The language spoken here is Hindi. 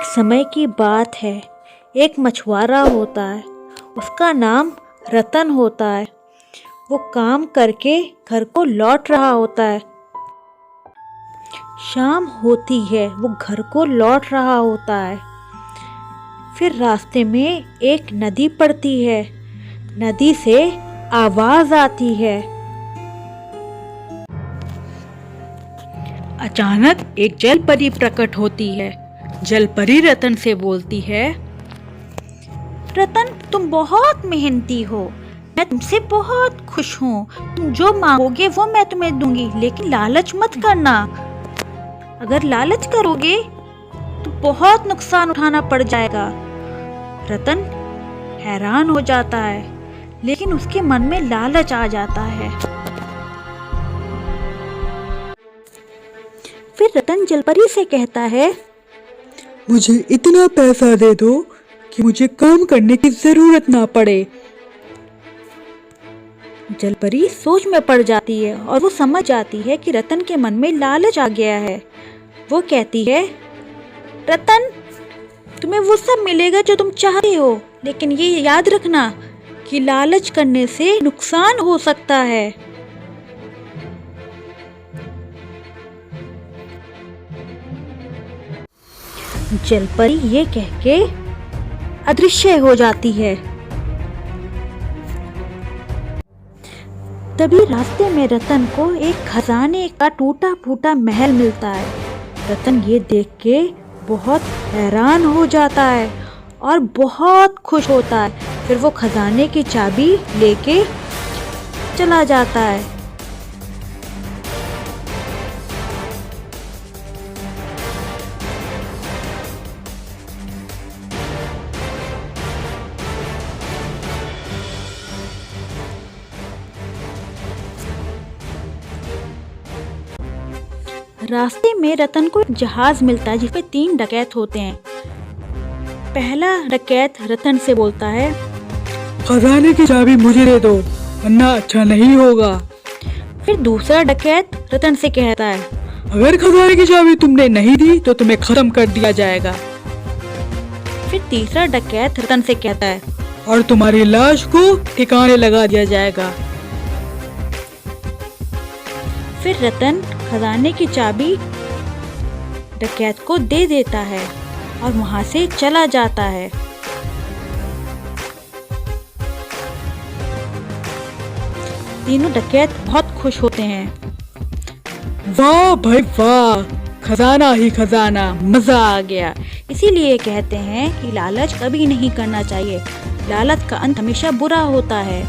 समय की बात है। एक मछुआरा होता है, उसका नाम रतन होता है। वो काम करके घर को लौट रहा होता है। शाम होती है, वो घर को लौट रहा होता है। फिर रास्ते में एक नदी पड़ती है। नदी से आवाज आती है। अचानक एक जल परी प्रकट होती है। जल परी रतन से बोलती है, रतन, तुम बहुत मेहनती हो, मैं तुमसे बहुत खुश हूँ। तुम जो मांगोगे वो मैं तुम्हें दूंगी, लेकिन लालच मत करना। अगर लालच करोगे तो बहुत नुकसान उठाना पड़ जाएगा। रतन हैरान हो जाता है, लेकिन उसके मन में लालच आ जाता है। फिर रतन जलपरी से कहता है, मुझे इतना पैसा दे दो कि मुझे काम करने की जरूरत ना पड़े। जलपरी सोच में पड़ जाती है और वो समझ जाती है कि रतन के मन में लालच आ गया है। वो कहती है, रतन, तुम्हें वो सब मिलेगा जो तुम चाहते हो, लेकिन ये याद रखना कि लालच करने से नुकसान हो सकता है। जलपरी ये कह के अदृश्य हो जाती है। तभी रास्ते में रतन को एक खजाने का टूटा फूटा महल मिलता है। रतन ये देख के बहुत हैरान हो जाता है और बहुत खुश होता है। फिर वो खजाने की चाबी लेके चला जाता है। रास्ते में रतन को एक जहाज मिलता है जिसपे 3 डकैत होते हैं। पहला डकैत रतन से बोलता है, खजाने की चाबी मुझे दे दो, वरना अच्छा नहीं होगा। फिर दूसरा डकैत रतन से कहता है, अगर खजाने की चाबी तुमने नहीं दी तो तुम्हें खत्म कर दिया जाएगा। फिर तीसरा डकैत रतन से कहता है, और तुम्हारी लाश को ठिकाने लगा दिया जाएगा। फिर रतन खजाने की चाबी डकैत को दे देता है और वहां से चला जाता है। तीनों डकैत बहुत खुश होते हैं। वाह भाई वाह, खजाना ही खजाना, मजा आ गया। इसीलिए कहते हैं कि लालच कभी नहीं करना चाहिए। लालच का अंत हमेशा बुरा होता है।